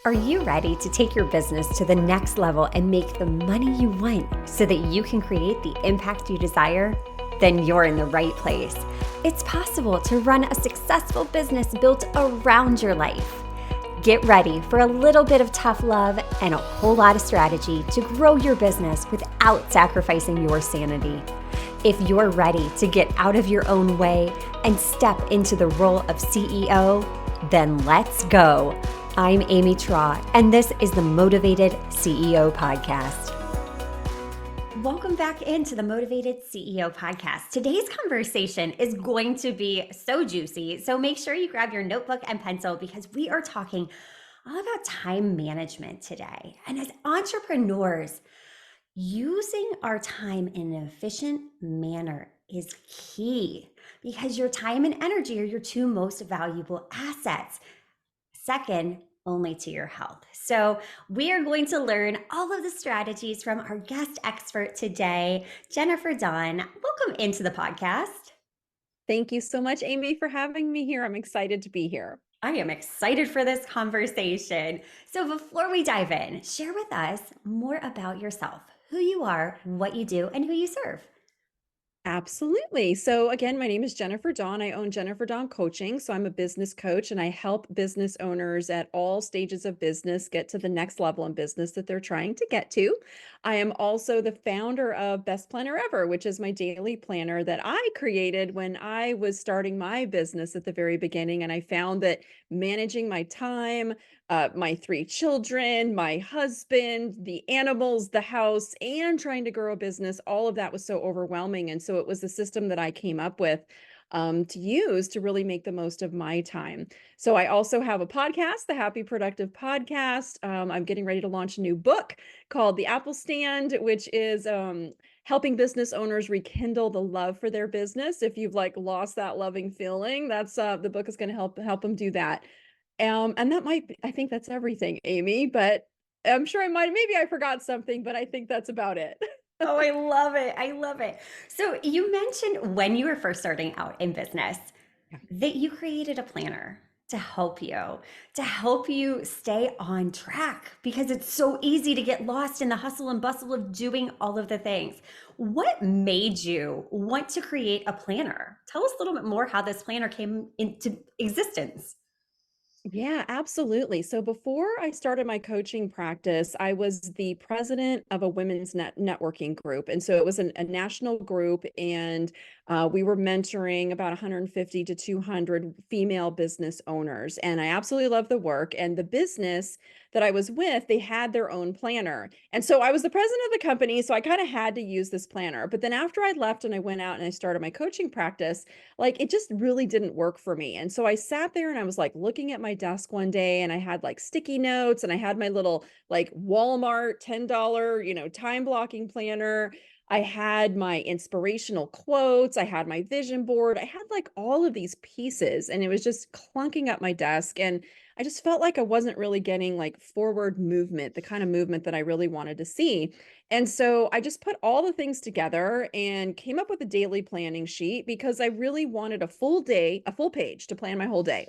Are you ready to take your business to the next level and make the money you want so that you can create the impact you desire? Then you're in the right place. It's possible to run a successful business built around your life. Get ready for a little bit of tough love and a whole lot of strategy to grow your business without sacrificing your sanity. If you're ready to get out of your own way and step into the role of CEO, then let's go. I'm Amy Traw, and this is the Motivated CEO Podcast. Welcome back into the Motivated CEO Podcast. Today's conversation is going to be so juicy, so make sure you grab your notebook and pencil because we are talking all about time management today. And as entrepreneurs, using our time in an efficient manner is key because your time and energy are your two most valuable assets. Second, only to your health. So we are going to learn all of the strategies from our guest expert today, Jennifer Dawn. Welcome into the podcast. Thank you so much, Amy, for having me here. I'm excited to be here. I am excited for this conversation. So before we dive in, share with us more about yourself, who you are, what you do, and who you serve. Absolutely. So again, my name is Jennifer Dawn. I own Jennifer Dawn Coaching. So I'm a business coach and I help business owners at all stages of business get to the next level in business that they're trying to get to. I am also the founder of Best Planner Ever, which is my daily planner that I created when I was starting my business at the very beginning. And I found that managing my time, my 3 children, my husband, the animals, the house, and trying to grow a business, all of that was so overwhelming. And so it was the system that I came up with to use to really make the most of my time. So I also have a podcast, the Happy Productive Podcast. I'm getting ready to launch a new book called The Apple Stand, which is helping business owners rekindle the love for their business. If you've lost that loving feeling, that's the book is going to help them do that. And that might be, I think that's everything, Amy, but I'm sure maybe I forgot something, but I think that's about it. Oh, I love it. I love it. So you mentioned when you were first starting out in business Yeah. that you created a planner to help you stay on track because it's so easy to get lost in the hustle and bustle of doing all of the things. What made you want to create a planner? Tell us a little bit more how this planner came into existence. Yeah, absolutely. So before I started my coaching practice, I was the president of a women's networking group. And so it was a national group, and we were mentoring about 150 to 200 female business owners. And I absolutely love the work. And the business that I was with, they had their own planner. And so I was the president of the company. So I kind of had to use this planner. But then after I left and I went out and I started my coaching practice, it just really didn't work for me. And so I sat there and I was looking at my desk one day and I had sticky notes and I had my little Walmart $10, time blocking planner. I had my inspirational quotes. I had my vision board. I had all of these pieces and it was just clunking up my desk. And I just felt like I wasn't really getting forward movement, the kind of movement that I really wanted to see. And so I just put all the things together and came up with a daily planning sheet because I really wanted a full day, a full page to plan my whole day.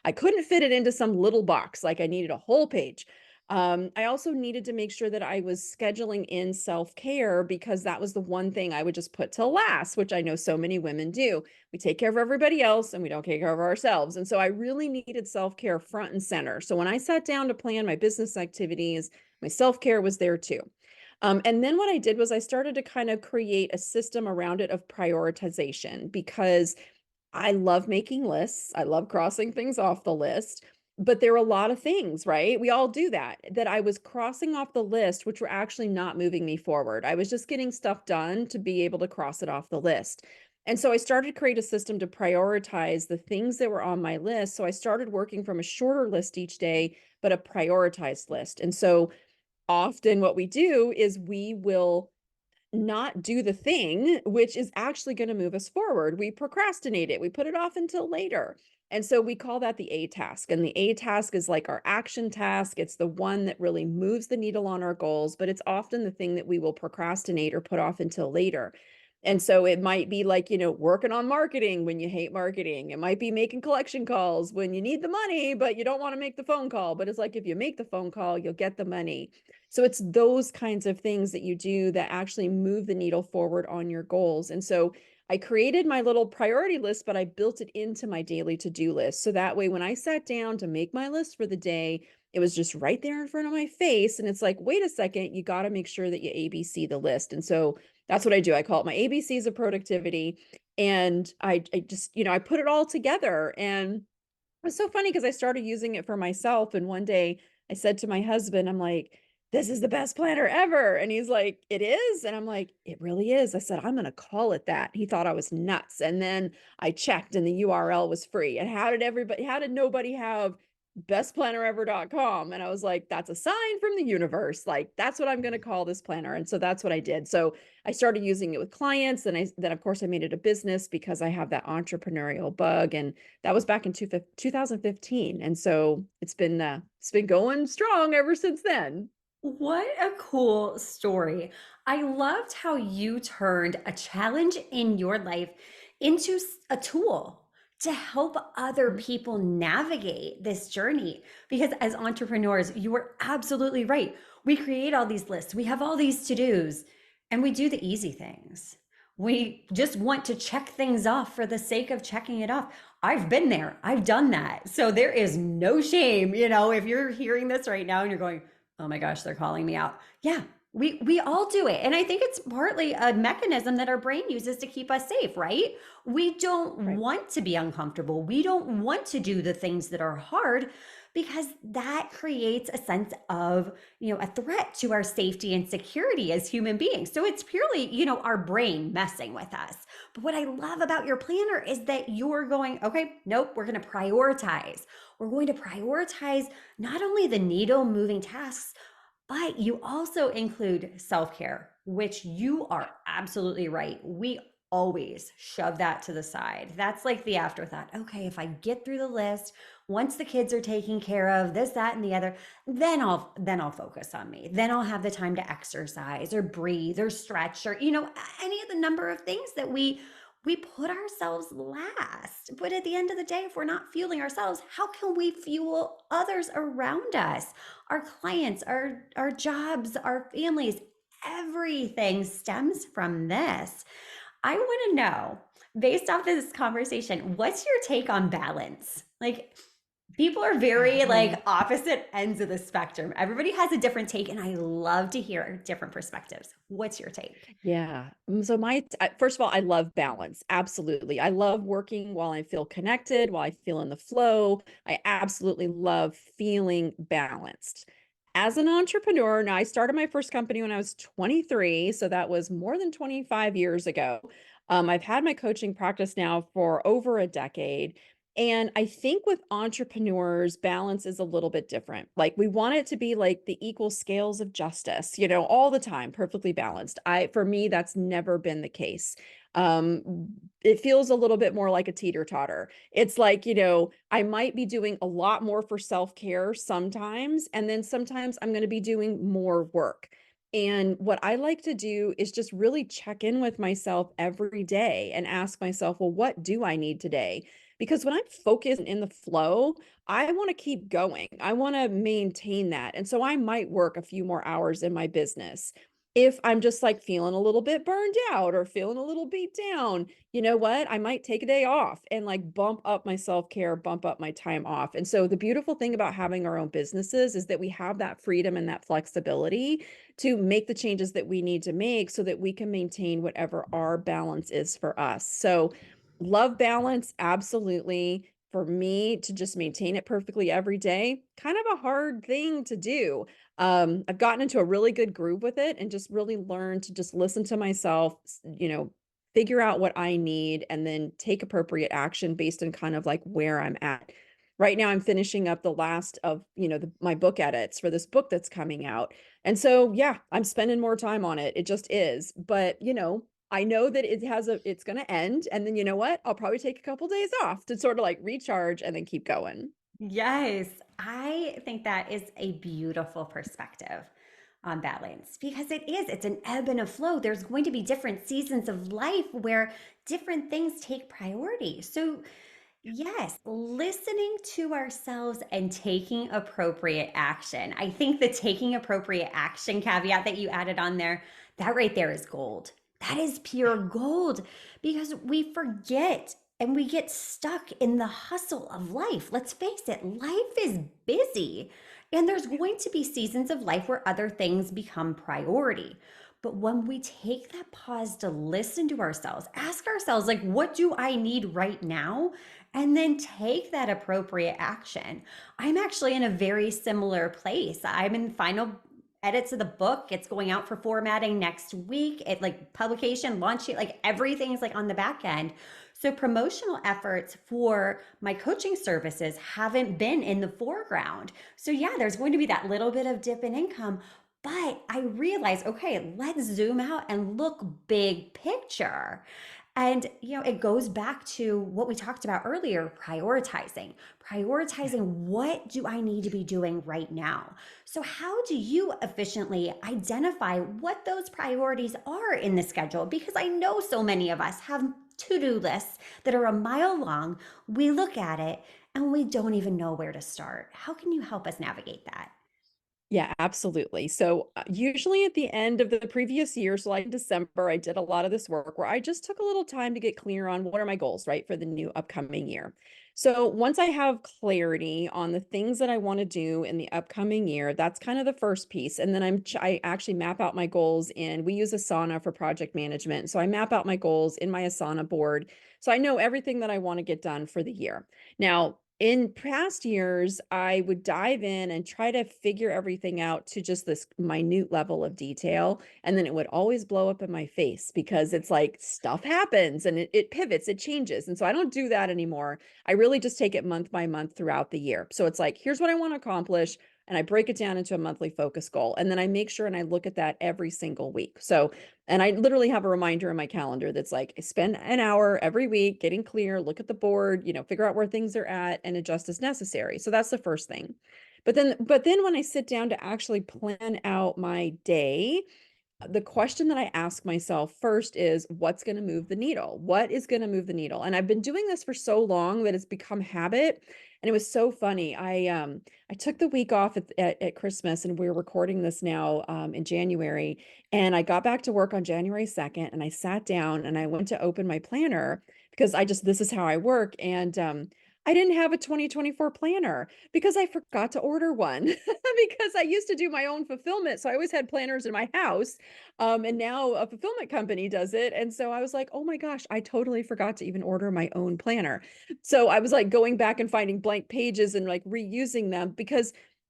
I couldn't fit it into some little box. I needed a whole page. I also needed to make sure that I was scheduling in self-care because that was the one thing I would just put till last, which I know so many women do. We take care of everybody else and we don't take care of ourselves. And so I really needed self-care front and center. So when I sat down to plan my business activities, my self-care was there too. And then what I did was I started to kind of create a system around it of prioritization because I love making lists. I love crossing things off the list, but there are a lot of things, right? We all do that I was crossing off the list, which were actually not moving me forward. I was just getting stuff done to be able to cross it off the list. And so I started to create a system to prioritize the things that were on my list. So I started working from a shorter list each day, but a prioritized list. And so often what we do is we will not do the thing which is actually going to move us forward. We procrastinate it. We put it off until later. And so we call that the A task. And the A task is our action task. It's the one that really moves the needle on our goals, but it's often the thing that we will procrastinate or put off until later. And so it might be like, working on marketing when you hate marketing. It might be making collection calls when you need the money, but you don't want to make the phone call. But it's like, if you make the phone call, you'll get the money. So it's those kinds of things that you do that actually move the needle forward on your goals. And so I created my little priority list, but I built it into my daily to-do list. So that way, when I sat down to make my list for the day, it was just right there in front of my face. And it's like, wait a second, you got to make sure that you ABC the list. And so that's what I do. I call it my ABCs of productivity. And I just, I put it all together. And it was so funny because I started using it for myself. And one day I said to my husband, I'm like, this is the best planner ever. And he's like, it is. And I'm like, it really is. I said, I'm going to call it that. He thought I was nuts. And then I checked and the URL was free. And how did nobody have bestplannerever.com? And I was like, that's a sign from the universe. Like, that's what I'm going to call this planner. And so that's what I did. So I started using it with clients. Then of course I made it a business because I have that entrepreneurial bug. And that was back in 2015. And so it's been going strong ever since then. What a cool story. I loved how you turned a challenge in your life into a tool to help other Mhm. people navigate this journey. Because as entrepreneurs, you were absolutely right. We create all these lists, we have all these to dos, and we do the easy things. We just want to check things off for the sake of checking it off. I've been there, I've done that. So there is no shame, if you're hearing this right now and you're going, oh my gosh, they're calling me out. Yeah, we all do it. And I think it's partly a mechanism that our brain uses to keep us safe, right? We don't Right. want to be uncomfortable. We don't want to do the things that are hard because that creates a sense of, a threat to our safety and security as human beings. So it's purely, our brain messing with us. But what I love about your planner is that you're going, okay, nope, we're going to prioritize. We're going to prioritize not only the needle moving tasks, but you also include self care, which you are absolutely right. We always shove that to the side. That's like the afterthought. Okay, if I get through the list, once the kids are taken care of, this, that, and the other, then I'll focus on me. Then I'll have the time to exercise or breathe or stretch or any of the number of things that we put ourselves last. But at the end of the day, if we're not fueling ourselves, how can we fuel others around us? Our clients, our jobs, our families, everything stems from this. I want to know, based off this conversation, what's your take on balance? Like, people are Yeah. very like opposite ends of the spectrum. Everybody has a different take, and I love to hear different perspectives. What's your take? Yeah. So first of all, I love balance. Absolutely. I love working while I feel connected, while I feel in the flow. I absolutely love feeling balanced. As an entrepreneur, now I started my first company when I was 23, so that was more than 25 years ago. I've had my coaching practice now for over a decade. And I think with entrepreneurs, balance is a little bit different. Like, we want it to be like the equal scales of justice, all the time, perfectly balanced. For me, that's never been the case. It feels a little bit more like a teeter-totter. It's like, I might be doing a lot more for self-care sometimes, and then sometimes I'm going to be doing more work. And what I like to do is just really check in with myself every day and ask myself, well, what do I need today? Because when I'm focused and in the flow, I want to keep going. I want to maintain that. And so I might work a few more hours in my business. If I'm just like feeling a little bit burned out or feeling a little beat down, you know what? I might take a day off and like bump up my self-care, bump up my time off. And so the beautiful thing about having our own businesses is that we have that freedom and that flexibility to make the changes that we need to make so that we can maintain whatever our balance is for us. So love balance, absolutely. For me to just maintain it perfectly every day, kind of a hard thing to do. I've gotten into a really good groove with it and just really learned to just listen to myself, figure out what I need and then take appropriate action based on kind of like where I'm at. Right now, I'm finishing up the last of, my book edits for this book that's coming out. And so, yeah, I'm spending more time on it. It just is. But, I know that it's going to end. And then you know what? I'll probably take a couple days off to sort of like recharge and then keep going. Yes, I think that is a beautiful perspective. balance, because it's an ebb and a flow. There's going to be different seasons of life where different things take priority. So yes, listening to ourselves and taking appropriate action. I think the taking appropriate action caveat that you added on there, that right there is gold. That is pure gold, because we forget and we get stuck in the hustle of life. Let's face it, life is busy. And there's going to be seasons of life where other things become priority. But when we take that pause to listen to ourselves, ask ourselves, like, what do I need right now? And then take that appropriate action. I'm actually in a very similar place. I'm in final edits of the book. It's going out for formatting next week. It like publication, launch it, like everything's like on the back end. So promotional efforts for my coaching services haven't been in the foreground. So yeah, there's going to be that little bit of dip in income, but I realized, okay, let's zoom out and look big picture. And, it goes back to what we talked about earlier, prioritizing what do I need to be doing right now? So, how do you efficiently identify what those priorities are in the schedule? Because I know so many of us have to do lists that are a mile long. We look at it and we don't even know where to start. How can you help us navigate that? Yeah, absolutely. So, usually at the end of the previous year, so like in December, I did a lot of this work where I just took a little time to get clear on what are my goals, right, for the new upcoming year. So, once I have clarity on the things that I want to do in the upcoming year, that's kind of the first piece. And then I actually map out my goals in, we use Asana for project management. So, I map out my goals in my Asana board. So, I know everything that I want to get done for the year. Now, in past years, I would dive in and try to figure everything out to just this minute level of detail. And then it would always blow up in my face because it's like stuff happens and it pivots, it changes. And so I don't do that anymore. I really just take it month by month throughout the year. So it's like, here's what I want to accomplish. And I break it down into a monthly focus goal. And then I make sure and I look at that every single week. So, and I literally have a reminder in my calendar that's like, spend an hour every week getting clear, look at the board, figure out where things are at and adjust as necessary. So that's the first thing. But then when I sit down to actually plan out my day, the question that I ask myself first is what's going to move the needle? What is going to move the needle? And I've been doing this for so long that it's become habit. And it was so funny. I took the week off at Christmas, and we're recording this now in January. And I got back to work on January 2nd, and I sat down and I went to open my planner because this is how I work. And I didn't have a 2024 planner because I forgot to order one because I used to do my own fulfillment. So I always had planners in my house. And now a fulfillment company does it. And so I was like, oh my gosh, I totally forgot to even order my own planner. So I was like going back and finding blank pages and like reusing them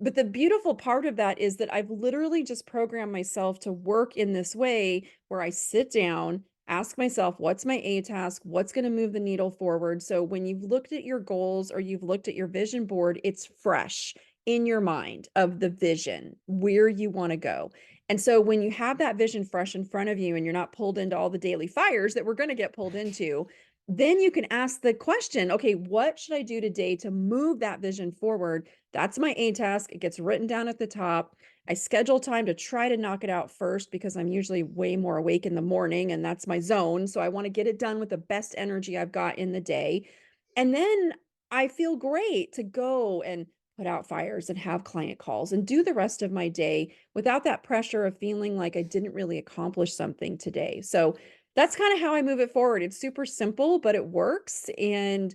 but the beautiful part of that is that I've literally just programmed myself to work in this way where I sit down, ask myself, what's my A task? What's going to move the needle forward? So when you've looked at your goals or you've looked at your vision board, it's fresh in your mind of the vision, where you want to go. And so when you have that vision fresh in front of you and you're not pulled into all the daily fires that we're going to get pulled into, then you can ask the question, okay, what should I do today to move that vision forward? That's my A task. It gets written down at the top. I schedule time to try to knock it out first because I'm usually way more awake in the morning and that's my zone. So I want to get it done with the best energy I've got in the day. And then I feel great to go and put out fires and have client calls and do the rest of my day without that pressure of feeling like I didn't really accomplish something today. So that's kind of how I move it forward. It's super simple, but it works. And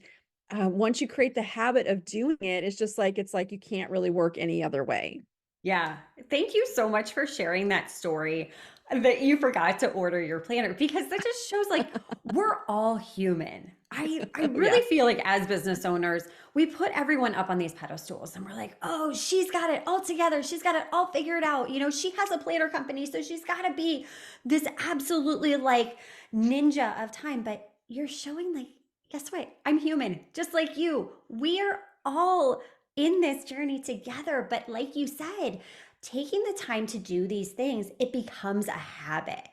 once you create the habit of doing it, it's like you can't really work any other way. Yeah. Thank you so much for sharing that story that you forgot to order your planner, because that just shows like we're all human. I Oh, yeah. really feel like as business owners, we put everyone up on these pedestals and we're like, "Oh, she's got it all together. She's got it all figured out. She has a planner company, so she's got to be this absolutely like ninja of time." But you're showing like, guess what? I'm human, just like you. We're all in this journey together. But like you said, taking the time to do these things, it becomes a habit.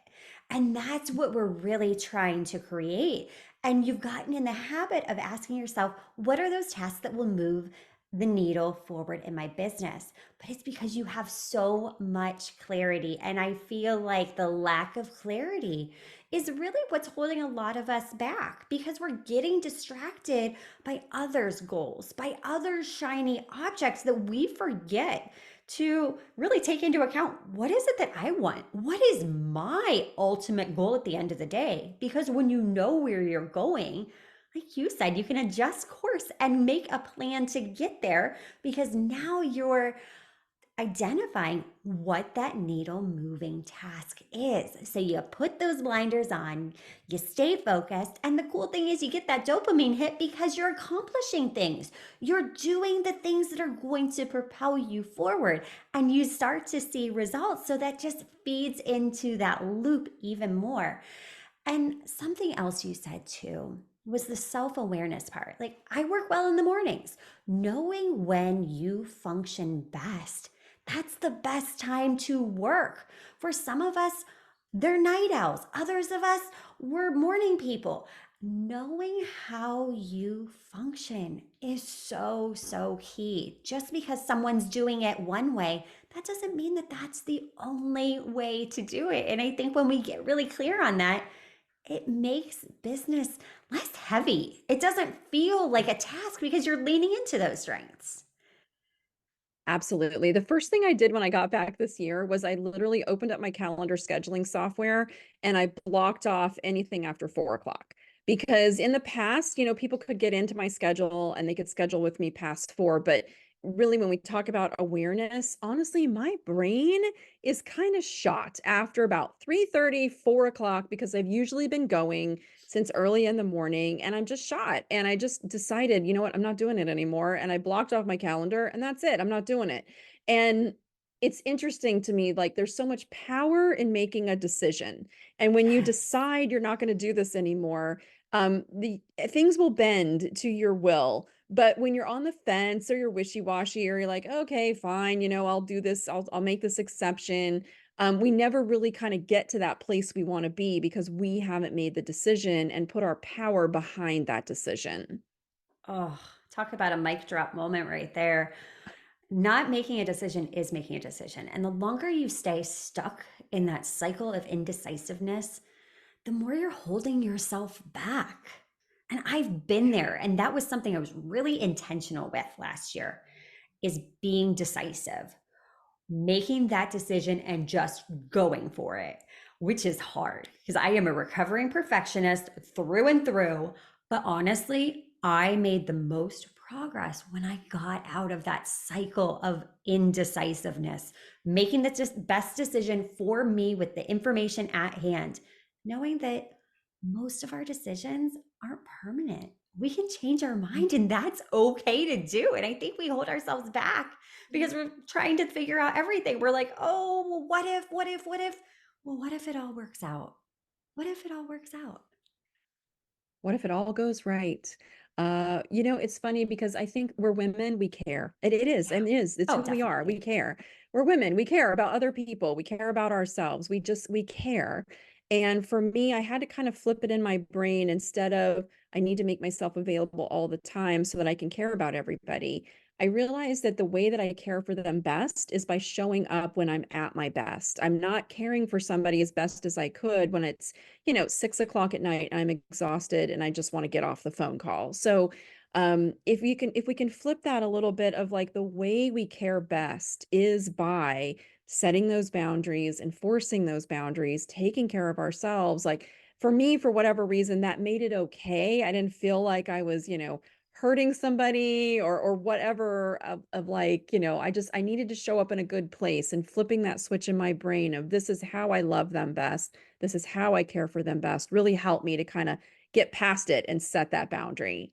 And that's what we're really trying to create. And you've gotten in the habit of asking yourself, what are those tasks that will move the needle forward in my business. But it's because you have so much clarity. And I feel like the lack of clarity is really what's holding a lot of us back because we're getting distracted by others' goals, by others' shiny objects that we forget to really take into account what is it that I want? What is my ultimate goal at the end of the day? Because when you know where you're going, like you said, you can adjust course and make a plan to get there because now you're identifying what that needle moving task is. So you put those blinders on, you stay focused, and the cool thing is you get that dopamine hit because you're accomplishing things. You're doing the things that are going to propel you forward and you start to see results. So that just feeds into that loop even more. And something else you said too was the self awareness part. Like, I work well in the mornings. Knowing when you function best, that's the best time to work. For some of us, they're night owls. Others of us, we're morning people. Knowing how you function is so, so key. Just because someone's doing it one way, that doesn't mean that that's the only way to do it. And I think when we get really clear on that, it makes business less heavy. It doesn't feel like a task because you're leaning into those strengths. Absolutely. The first thing I did when I got back this year was I literally opened up my calendar scheduling software and I blocked off anything after 4 o'clock. Because in the past, people could get into my schedule and they could schedule with me past 4. But really, when we talk about awareness, honestly, my brain is kind of shot after about 3:30, 4 o'clock, because I've usually been going since early in the morning and I'm just shot. And I just decided, you know what, I'm not doing it anymore. And I blocked off my calendar and that's it. I'm not doing it. And it's interesting to me, like there's so much power in making a decision. And when you Yes. decide you're not going to do this anymore, the things will bend to your will. But when you're on the fence or you're wishy-washy or you're like, okay, fine, I'll do this, I'll make this exception. We never really kind of get to that place we want to be because we haven't made the decision and put our power behind that decision. Oh, talk about a mic drop moment right there. Not making a decision is making a decision. And the longer you stay stuck in that cycle of indecisiveness, the more you're holding yourself back. And I've been Yeah. there. And that was something I was really intentional with last year is being decisive, making that decision and just going for it, which is hard because I am a recovering perfectionist through and through. But honestly, I made the most progress when I got out of that cycle of indecisiveness, making the just best decision for me with the information at hand, knowing that most of our decisions aren't permanent. We can change our mind and that's okay to do. And I think we hold ourselves back because we're trying to figure out everything. We're like, oh, well, what if, what if, what if? Well, what if it all works out? What if it all works out? What if it all goes right? It's funny because I think we're women, we care. It is, Yeah. and it is. It's Oh, who we are. We definitely. care. We're women. We care about other people. We care about ourselves. We care. And for me, I had to kind of flip it in my brain instead of I need to make myself available all the time so that I can care about everybody. I realized that the way that I care for them best is by showing up when I'm at my best. I'm not caring for somebody as best as I could when it's 6 o'clock at night, I'm exhausted and I just want to get off the phone call. So if we can flip that a little bit of like the way we care best is by setting those boundaries, enforcing those boundaries, taking care of ourselves. Like for me, for whatever reason, that made it okay. I didn't feel like I was, hurting somebody or whatever of like, I needed to show up in a good place and flipping that switch in my brain of this is how I love them best. This is how I care for them best really helped me to kind of get past it and set that boundary.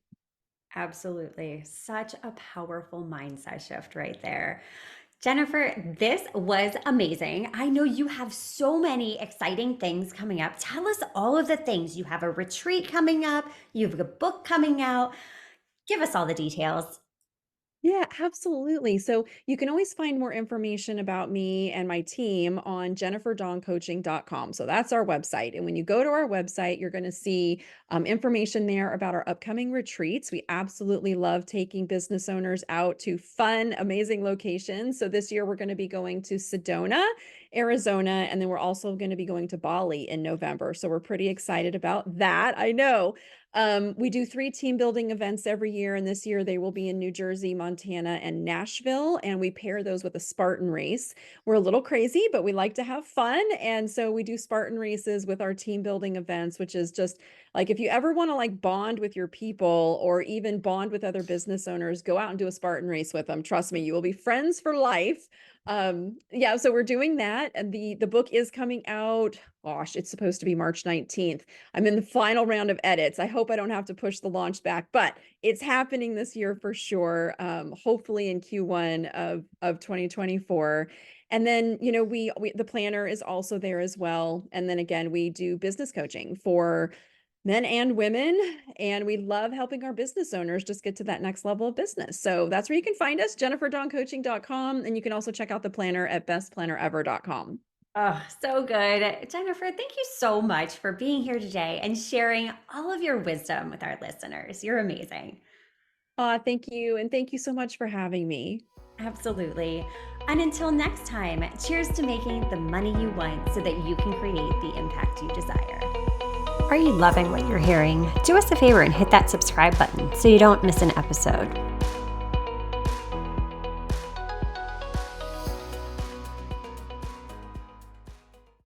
Absolutely. Such a powerful mindset shift right there. Jennifer, this was amazing. I know you have so many exciting things coming up. Tell us all of the things. You have a retreat coming up, you have a book coming out. Give us all the details. Yeah, absolutely. So you can always find more information about me and my team on jenniferdoncoaching.com. So that's our website. And when you go to our website, you're going to see information there about our upcoming retreats. We absolutely love taking business owners out to fun, amazing locations. So this year we're going to be going to Sedona, Arizona, and then we're also going to be going to Bali in November. So we're pretty excited about that. I know. We do 3 team building events every year, and this year they will be in New Jersey, Montana, and Nashville, and we pair those with a Spartan race. We're a little crazy, but we like to have fun, and so we do Spartan races with our team building events, which is just like if you ever want to like bond with your people or even bond with other business owners, go out and do a Spartan race with them. Trust me, you will be friends for life. Yeah, so we're doing that, and the book is coming out. Gosh, it's supposed to be March 19th. I'm in the final round of edits. I hope I don't have to push the launch back, but it's happening this year for sure. Hopefully in Q1 of 2024. And then, you know, we the planner is also there as well. And then again, we do business coaching for men and women, and we love helping our business owners just get to that next level of business. So that's where you can find us, jenniferdoncoaching.com, and you can also check out the planner at bestplannerever.com. Oh, so good. Jennifer, thank you so much for being here today and sharing all of your wisdom with our listeners. You're amazing. Thank you. And thank you so much for having me. Absolutely. And until next time, cheers to making the money you want so that you can create the impact you desire. Are you loving what you're hearing? Do us a favor and hit that subscribe button so you don't miss an episode.